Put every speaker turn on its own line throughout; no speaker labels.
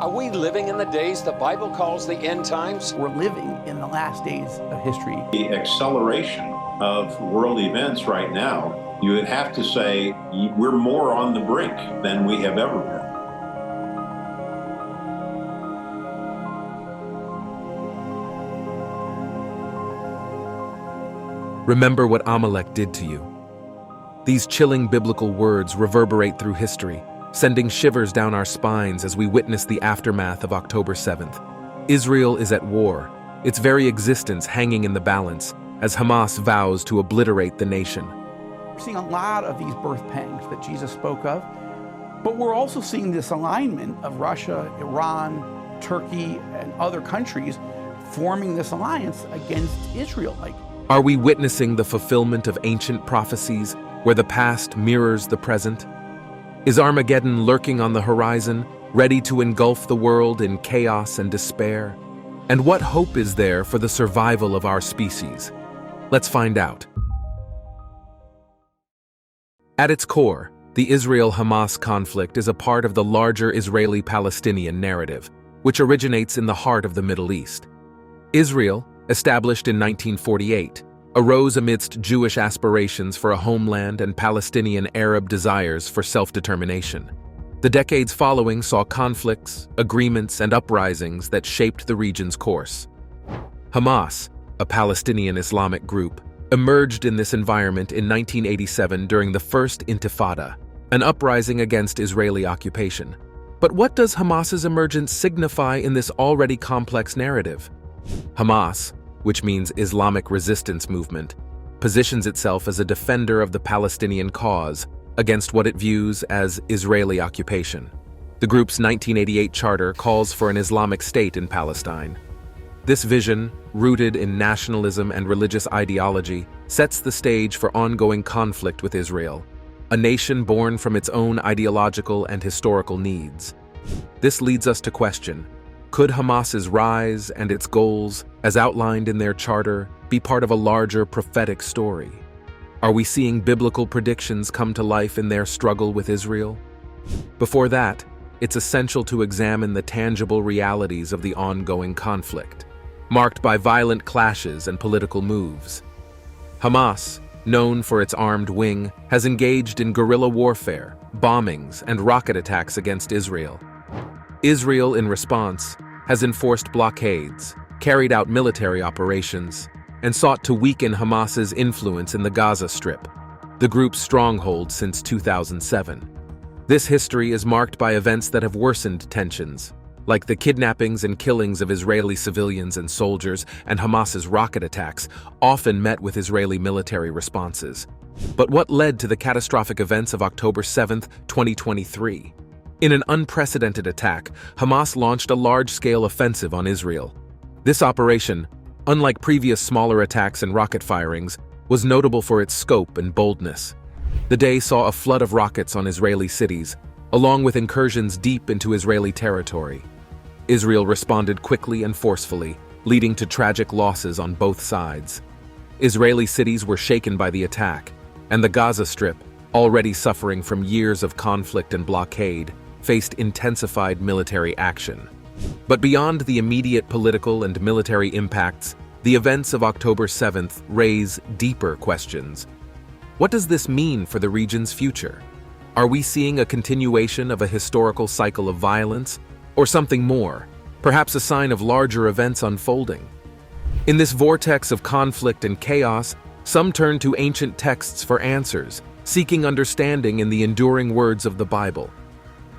Are we living in the days the Bible calls the end times?
We're living in the last days of history.
The acceleration of world events right now, you would have to say we're more on the brink than we have ever been.
Remember what Amalek did to you. These chilling biblical words reverberate through history, sending shivers down our spines as we witness the aftermath of October 7th. Israel is at war, its very existence hanging in the balance, as Hamas vows to obliterate the nation.
We're seeing a lot of these birth pangs that Jesus spoke of, but we're also seeing this alignment of Russia, Iran, Turkey, and other countries forming this alliance against Israel.
Are we witnessing the fulfillment of ancient prophecies, where the past mirrors the present? Is Armageddon lurking on the horizon, ready to engulf the world in chaos and despair? And what hope is there for the survival of our species? Let's find out. At its core, the Israel-Hamas conflict is a part of the larger Israeli-Palestinian narrative, which originates in the heart of the Middle East. Israel, established in 1948, arose amidst Jewish aspirations for a homeland and Palestinian Arab desires for self-determination. The decades following saw conflicts, agreements, and uprisings that shaped the region's course. Hamas, a Palestinian Islamic group, emerged in this environment in 1987 during the First Intifada, an uprising against Israeli occupation. But what does Hamas's emergence signify in this already complex narrative? Hamas, which means Islamic Resistance Movement, positions itself as a defender of the Palestinian cause against what it views as Israeli occupation. The group's 1988 charter calls for an Islamic state in Palestine. This vision, rooted in nationalism and religious ideology, sets the stage for ongoing conflict with Israel, a nation born from its own ideological and historical needs. This leads us to question: could Hamas's rise and its goals, as outlined in their charter, be part of a larger prophetic story? Are we seeing biblical predictions come to life in their struggle with Israel? Before that, it's essential to examine the tangible realities of the ongoing conflict, marked by violent clashes and political moves. Hamas, known for its armed wing, has engaged in guerrilla warfare, bombings, and rocket attacks against Israel. Israel, in response, has enforced blockades, carried out military operations, and sought to weaken Hamas's influence in the Gaza Strip, the group's stronghold since 2007. This history is marked by events that have worsened tensions, like the kidnappings and killings of Israeli civilians and soldiers and Hamas's rocket attacks, often met with Israeli military responses. But what led to the catastrophic events of October 7, 2023? In an unprecedented attack, Hamas launched a large-scale offensive on Israel. This operation, unlike previous smaller attacks and rocket firings, was notable for its scope and boldness. The day saw a flood of rockets on Israeli cities, along with incursions deep into Israeli territory. Israel responded quickly and forcefully, leading to tragic losses on both sides. Israeli cities were shaken by the attack, and the Gaza Strip, already suffering from years of conflict and blockade, faced intensified military action. But beyond the immediate political and military impacts, the events of October 7th raise deeper questions. What does this mean for the region's future? Are we seeing a continuation of a historical cycle of violence, or something more, perhaps a sign of larger events unfolding? In this vortex of conflict and chaos, some turn to ancient texts for answers, seeking understanding in the enduring words of the Bible.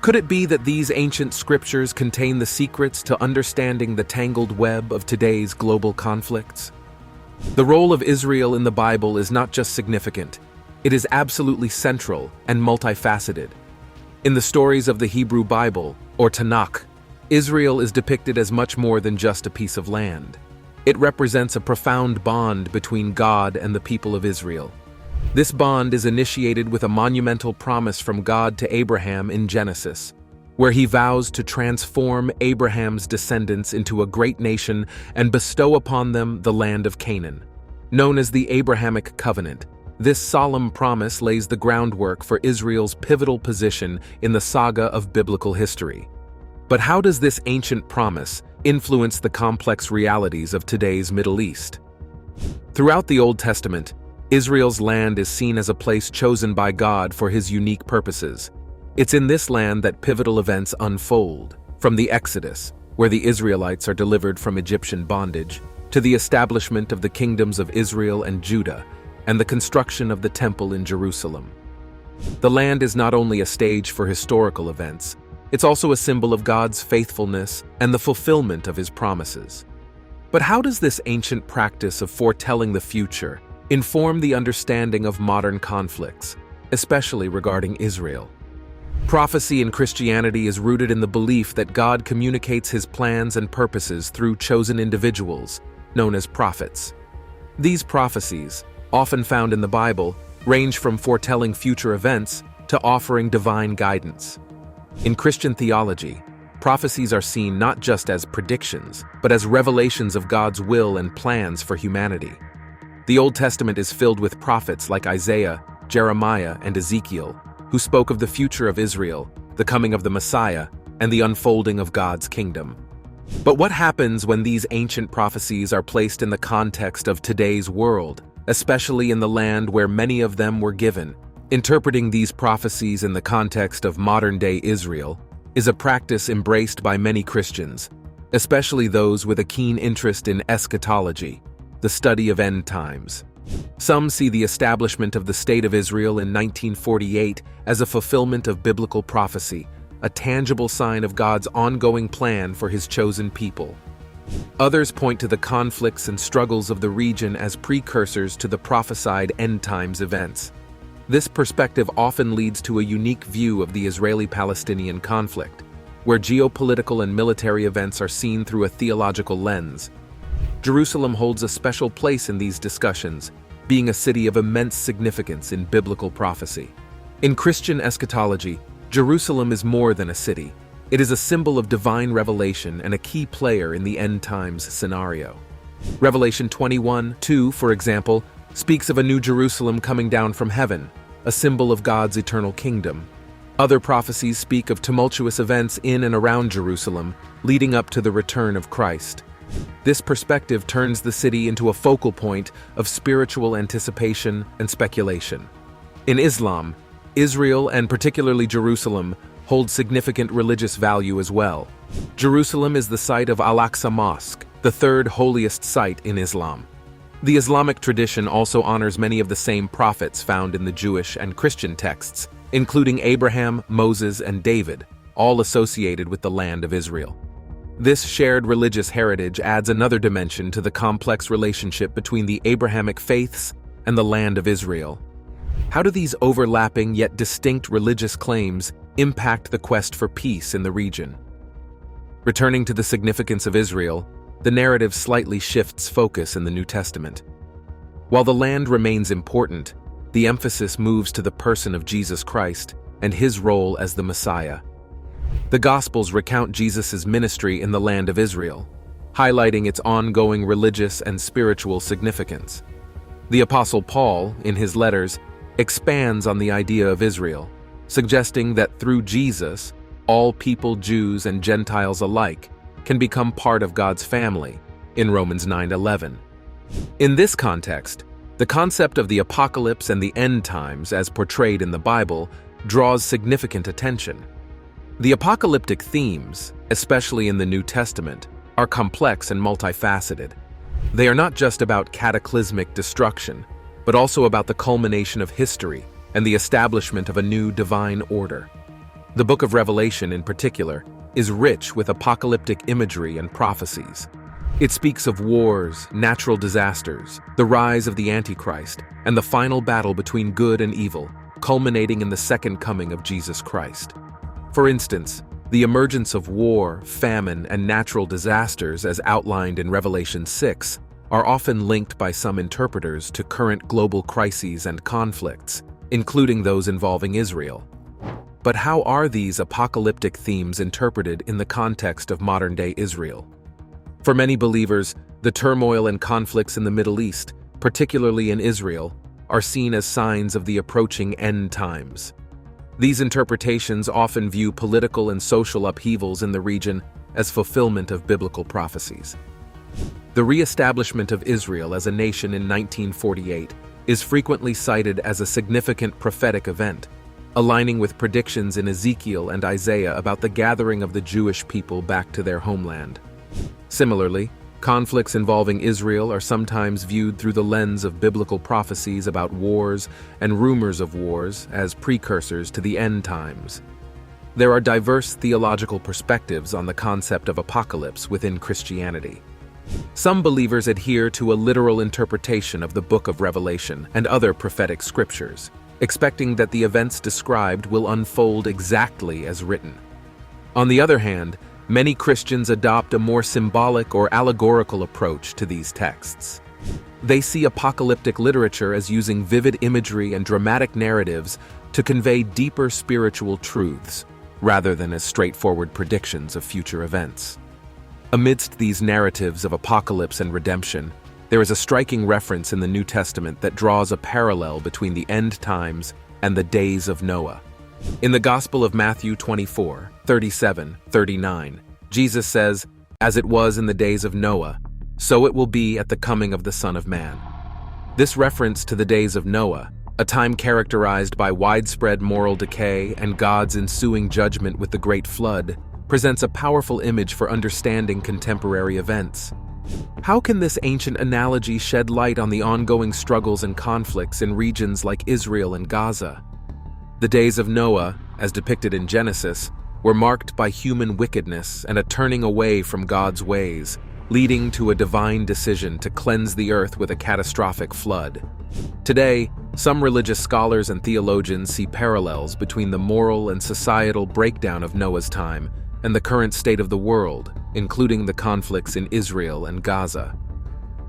Could it be that these ancient scriptures contain the secrets to understanding the tangled web of today's global conflicts? The role of Israel in the Bible is not just significant, it is absolutely central and multifaceted. In the stories of the Hebrew Bible, or Tanakh, Israel is depicted as much more than just a piece of land. It represents a profound bond between God and the people of Israel. This bond is initiated with a monumental promise from God to Abraham in Genesis, where he vows to transform Abraham's descendants into a great nation and bestow upon them the land of Canaan. Known as the Abrahamic Covenant, this solemn promise lays the groundwork for Israel's pivotal position in the saga of biblical history. But how does this ancient promise influence the complex realities of today's Middle East? Throughout the Old Testament, Israel's land is seen as a place chosen by God for his unique purposes. It's in this land that pivotal events unfold, from the Exodus, where the Israelites are delivered from Egyptian bondage, to the establishment of the kingdoms of Israel and Judah, and the construction of the temple in Jerusalem. The land is not only a stage for historical events, it's also a symbol of God's faithfulness and the fulfillment of his promises. But how does this ancient practice of foretelling the future inform the understanding of modern conflicts, especially regarding Israel? Prophecy in Christianity is rooted in the belief that God communicates his plans and purposes through chosen individuals, known as prophets. These prophecies, often found in the Bible, range from foretelling future events to offering divine guidance. In Christian theology, prophecies are seen not just as predictions, but as revelations of God's will and plans for humanity. The Old Testament is filled with prophets like Isaiah, Jeremiah, and Ezekiel, who spoke of the future of Israel, the coming of the Messiah, and the unfolding of God's kingdom. But what happens when these ancient prophecies are placed in the context of today's world, especially in the land where many of them were given? Interpreting these prophecies in the context of modern-day Israel is a practice embraced by many Christians, especially those with a keen interest in eschatology, the study of end times. Some see the establishment of the State of Israel in 1948 as a fulfillment of biblical prophecy, a tangible sign of God's ongoing plan for his chosen people. Others point to the conflicts and struggles of the region as precursors to the prophesied end times events. This perspective often leads to a unique view of the Israeli-Palestinian conflict, where geopolitical and military events are seen through a theological lens. Jerusalem holds a special place in these discussions, being a city of immense significance in biblical prophecy. In Christian eschatology, Jerusalem is more than a city. It is a symbol of divine revelation and a key player in the end times scenario. Revelation 21:2, for example, speaks of a new Jerusalem coming down from heaven, a symbol of God's eternal kingdom. Other prophecies speak of tumultuous events in and around Jerusalem, leading up to the return of Christ. This perspective turns the city into a focal point of spiritual anticipation and speculation. In Islam, Israel, and particularly Jerusalem, hold significant religious value as well. Jerusalem is the site of Al-Aqsa Mosque, the third holiest site in Islam. The Islamic tradition also honors many of the same prophets found in the Jewish and Christian texts, including Abraham, Moses, and David, all associated with the land of Israel. This shared religious heritage adds another dimension to the complex relationship between the Abrahamic faiths and the land of Israel. How do these overlapping yet distinct religious claims impact the quest for peace in the region? Returning to the significance of Israel, the narrative slightly shifts focus in the New Testament. While the land remains important, the emphasis moves to the person of Jesus Christ and his role as the Messiah. The Gospels recount Jesus' ministry in the land of Israel, highlighting its ongoing religious and spiritual significance. The Apostle Paul, in his letters, expands on the idea of Israel, suggesting that through Jesus, all people, Jews and Gentiles alike, can become part of God's family, in Romans 9:11. In this context, the concept of the apocalypse and the end times, as portrayed in the Bible, draws significant attention. The apocalyptic themes, especially in the New Testament, are complex and multifaceted. They are not just about cataclysmic destruction, but also about the culmination of history and the establishment of a new divine order. The book of Revelation, in particular, is rich with apocalyptic imagery and prophecies. It speaks of wars, natural disasters, the rise of the Antichrist, and the final battle between good and evil, culminating in the second coming of Jesus Christ. For instance, the emergence of war, famine, and natural disasters, as outlined in Revelation 6, are often linked by some interpreters to current global crises and conflicts, including those involving Israel. But how are these apocalyptic themes interpreted in the context of modern-day Israel? For many believers, the turmoil and conflicts in the Middle East, particularly in Israel, are seen as signs of the approaching end times. These interpretations often view political and social upheavals in the region as fulfillment of biblical prophecies. The re-establishment of Israel as a nation in 1948 is frequently cited as a significant prophetic event, aligning with predictions in Ezekiel and Isaiah about the gathering of the Jewish people back to their homeland. Similarly, conflicts involving Israel are sometimes viewed through the lens of biblical prophecies about wars and rumors of wars as precursors to the end times. There are diverse theological perspectives on the concept of apocalypse within Christianity. Some believers adhere to a literal interpretation of the book of Revelation and other prophetic scriptures, expecting that the events described will unfold exactly as written. On the other hand, many Christians adopt a more symbolic or allegorical approach to these texts. They see apocalyptic literature as using vivid imagery and dramatic narratives to convey deeper spiritual truths, rather than as straightforward predictions of future events. Amidst these narratives of apocalypse and redemption, there is a striking reference in the New Testament that draws a parallel between the end times and the days of Noah. In the Gospel of Matthew 24:37-39, Jesus says, "As it was in the days of Noah, so it will be at the coming of the Son of Man." This reference to the days of Noah, a time characterized by widespread moral decay and God's ensuing judgment with the Great Flood, presents a powerful image for understanding contemporary events. How can this ancient analogy shed light on the ongoing struggles and conflicts in regions like Israel and Gaza? The days of Noah, as depicted in Genesis, were marked by human wickedness and a turning away from God's ways, leading to a divine decision to cleanse the earth with a catastrophic flood. Today, some religious scholars and theologians see parallels between the moral and societal breakdown of Noah's time and the current state of the world, including the conflicts in Israel and Gaza.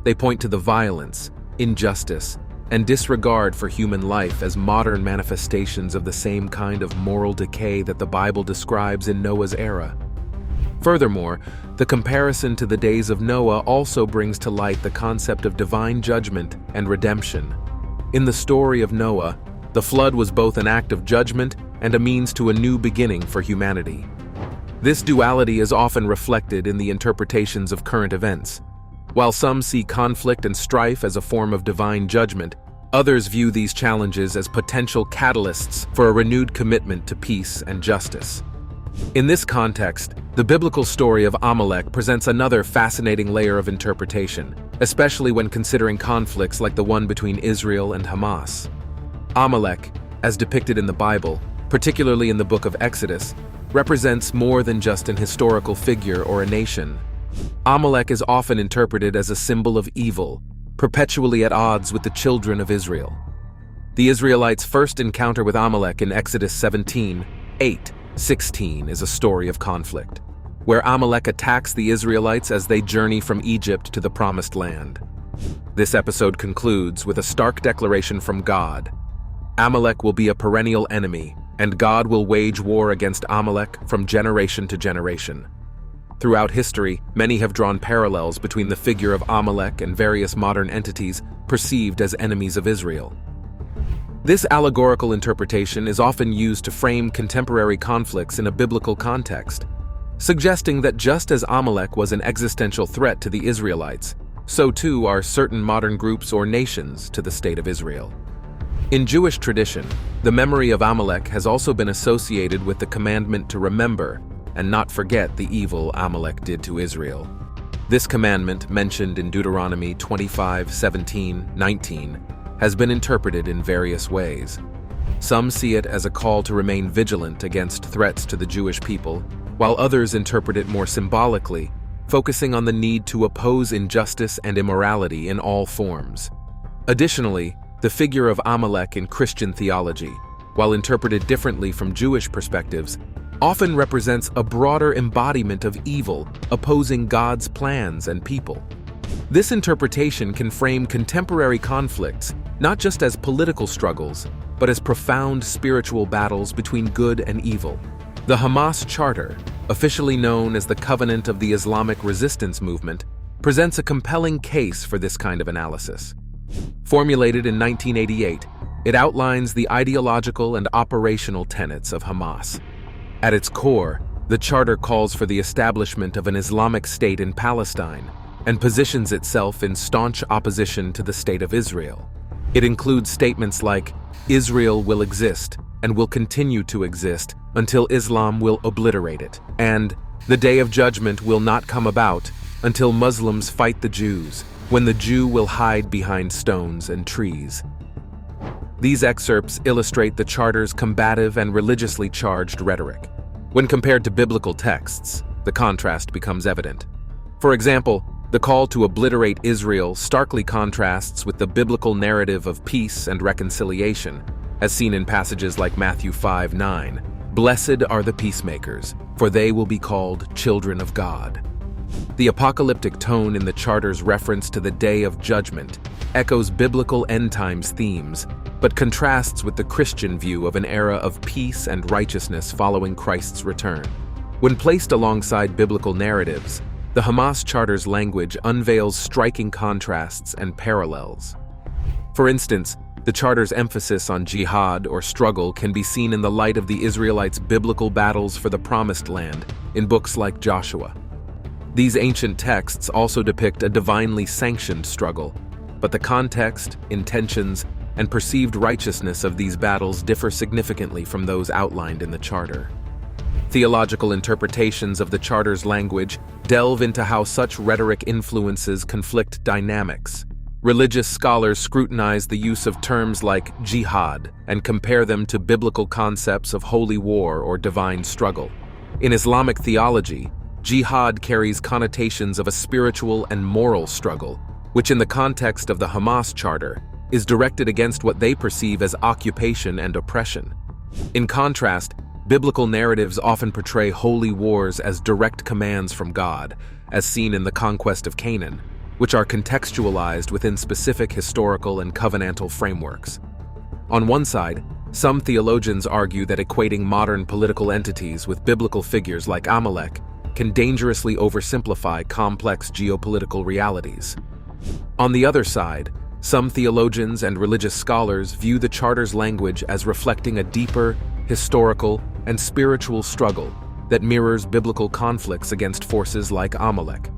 They point to the violence, injustice, and disregard for human life as modern manifestations of the same kind of moral decay that the Bible describes in Noah's era. Furthermore, the comparison to the days of Noah also brings to light the concept of divine judgment and redemption. In the story of Noah, the flood was both an act of judgment and a means to a new beginning for humanity. This duality is often reflected in the interpretations of current events. While some see conflict and strife as a form of divine judgment, others view these challenges as potential catalysts for a renewed commitment to peace and justice. In this context, the biblical story of Amalek presents another fascinating layer of interpretation, especially when considering conflicts like the one between Israel and Hamas. Amalek, as depicted in the Bible, particularly in the book of Exodus, represents more than just an historical figure or a nation. Amalek is often interpreted as a symbol of evil, perpetually at odds with the children of Israel. The Israelites' first encounter with Amalek in Exodus 17:8-16 is a story of conflict, where Amalek attacks the Israelites as they journey from Egypt to the Promised Land. This episode concludes with a stark declaration from God. Amalek will be a perennial enemy, and God will wage war against Amalek from generation to generation. Throughout history, many have drawn parallels between the figure of Amalek and various modern entities perceived as enemies of Israel. This allegorical interpretation is often used to frame contemporary conflicts in a biblical context, suggesting that just as Amalek was an existential threat to the Israelites, so too are certain modern groups or nations to the state of Israel. In Jewish tradition, the memory of Amalek has also been associated with the commandment to remember and not forget the evil Amalek did to Israel. This commandment, mentioned in Deuteronomy 25:17-19, has been interpreted in various ways. Some see it as a call to remain vigilant against threats to the Jewish people, while others interpret it more symbolically, focusing on the need to oppose injustice and immorality in all forms. Additionally, the figure of Amalek in Christian theology, while interpreted differently from Jewish perspectives, often represents a broader embodiment of evil opposing God's plans and people. This interpretation can frame contemporary conflicts not just as political struggles, but as profound spiritual battles between good and evil. The Hamas Charter, officially known as the Covenant of the Islamic Resistance Movement, presents a compelling case for this kind of analysis. Formulated in 1988, It outlines the ideological and operational tenets of Hamas. At its core, the charter calls for the establishment of an Islamic state in Palestine and positions itself in staunch opposition to the State of Israel. It includes statements like, "Israel will exist and will continue to exist until Islam will obliterate it," and "The day of judgment will not come about until Muslims fight the Jews, when the Jew will hide behind stones and trees." These excerpts illustrate the charter's combative and religiously charged rhetoric. When compared to biblical texts, the contrast becomes evident. For example, the call to obliterate Israel starkly contrasts with the biblical narrative of peace and reconciliation, as seen in passages like Matthew 5:9. "Blessed are the peacemakers, for they will be called children of God." The apocalyptic tone in the charter's reference to the Day of Judgment echoes biblical end times themes, but contrasts with the Christian view of an era of peace and righteousness following Christ's return. When placed alongside biblical narratives, the Hamas charter's language unveils striking contrasts and parallels. For instance, the charter's emphasis on jihad or struggle can be seen in the light of the Israelites' biblical battles for the Promised Land in books like Joshua. These ancient texts also depict a divinely sanctioned struggle, but the context, intentions, and perceived righteousness of these battles differ significantly from those outlined in the charter. Theological interpretations of the charter's language delve into how such rhetoric influences conflict dynamics. Religious scholars scrutinize the use of terms like jihad and compare them to biblical concepts of holy war or divine struggle. In Islamic theology, jihad carries connotations of a spiritual and moral struggle, which in the context of the Hamas charter is directed against what they perceive as occupation and oppression. In contrast, biblical narratives often portray holy wars as direct commands from God, as seen in the conquest of Canaan, which are contextualized within specific historical and covenantal frameworks. On one side, some theologians argue that equating modern political entities with biblical figures like Amalek can dangerously oversimplify complex geopolitical realities. On the other side, some theologians and religious scholars view the charter's language as reflecting a deeper, historical, and spiritual struggle that mirrors biblical conflicts against forces like Amalek.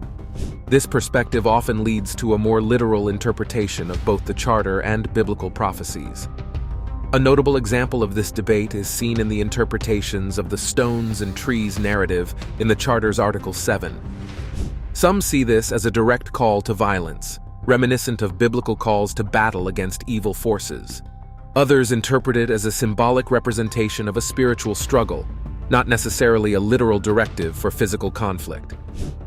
This perspective often leads to a more literal interpretation of both the charter and biblical prophecies. A notable example of this debate is seen in the interpretations of the stones and trees narrative in the charter's Article 7. Some see this as a direct call to violence, reminiscent of biblical calls to battle against evil forces. Others interpret it as a symbolic representation of a spiritual struggle, not necessarily a literal directive for physical conflict.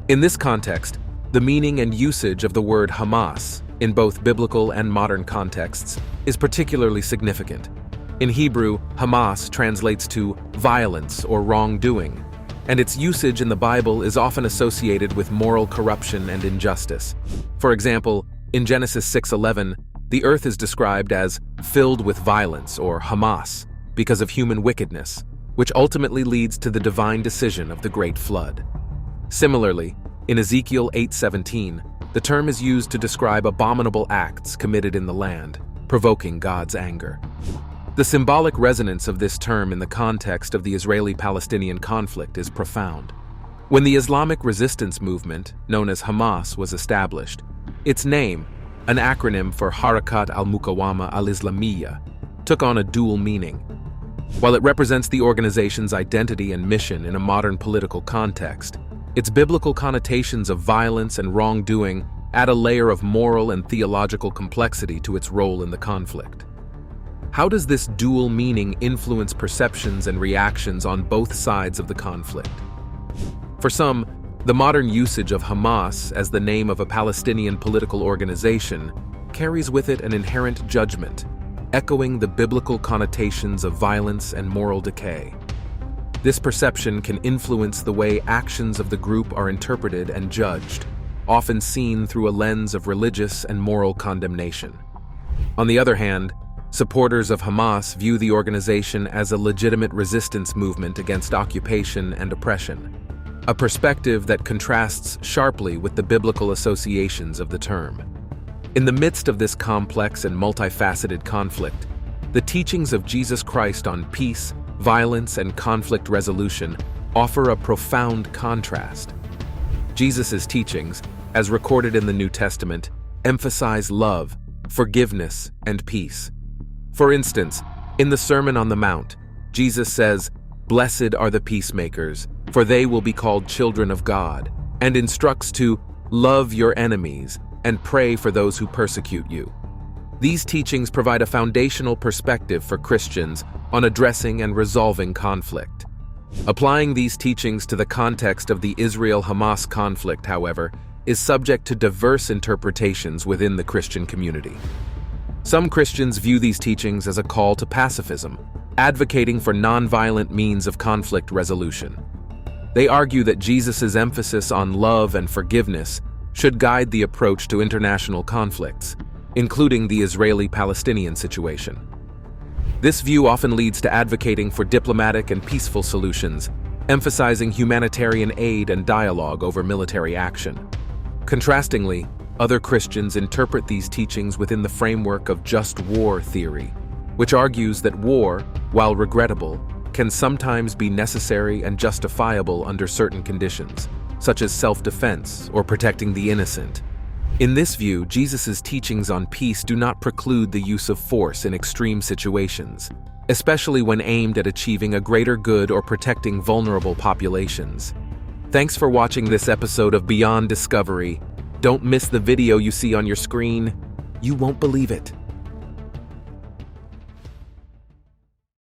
In this context, the meaning and usage of the word Hamas, in both biblical and modern contexts, is particularly significant. In Hebrew, Hamas translates to violence or wrongdoing, and its usage in the Bible is often associated with moral corruption and injustice. For example, in Genesis 6:11, the earth is described as filled with violence, or Hamas, because of human wickedness, which ultimately leads to the divine decision of the Great Flood. Similarly, in Ezekiel 8:17, the term is used to describe abominable acts committed in the land, provoking God's anger. The symbolic resonance of this term in the context of the Israeli-Palestinian conflict is profound. When the Islamic resistance movement, known as Hamas, was established, its name, an acronym for Harakat al-Muqawama al-Islamiyya, took on a dual meaning. While it represents the organization's identity and mission in a modern political context, its biblical connotations of violence and wrongdoing add a layer of moral and theological complexity to its role in the conflict. How does this dual meaning influence perceptions and reactions on both sides of the conflict? For some, the modern usage of Hamas as the name of a Palestinian political organization carries with it an inherent judgment, echoing the biblical connotations of violence and moral decay. This perception can influence the way actions of the group are interpreted and judged, often seen through a lens of religious and moral condemnation. On the other hand, supporters of Hamas view the organization as a legitimate resistance movement against occupation and oppression, a perspective that contrasts sharply with the biblical associations of the term. In the midst of this complex and multifaceted conflict, the teachings of Jesus Christ on peace, violence, and conflict resolution offer a profound contrast. Jesus' teachings, as recorded in the New Testament, emphasize love, forgiveness, and peace. For instance, in the Sermon on the Mount, Jesus says, "Blessed are the peacemakers, for they will be called children of God," and instructs to love your enemies and pray for those who persecute you. These teachings provide a foundational perspective for Christians on addressing and resolving conflict. Applying these teachings to the context of the Israel-Hamas conflict, however, is subject to diverse interpretations within the Christian community. Some Christians view these teachings as a call to pacifism, advocating for nonviolent means of conflict resolution. They argue that Jesus' emphasis on love and forgiveness should guide the approach to international conflicts, including the Israeli-Palestinian situation. This view often leads to advocating for diplomatic and peaceful solutions, emphasizing humanitarian aid and dialogue over military action. Contrastingly, other Christians interpret these teachings within the framework of just war theory, which argues that war, while regrettable, can sometimes be necessary and justifiable under certain conditions, such as self-defense or protecting the innocent. In this view, Jesus' teachings on peace do not preclude the use of force in extreme situations, especially when aimed at achieving a greater good or protecting vulnerable populations. Thanks for watching this episode of Beyond Discovery. Don't miss the video you see on your screen. You won't believe it.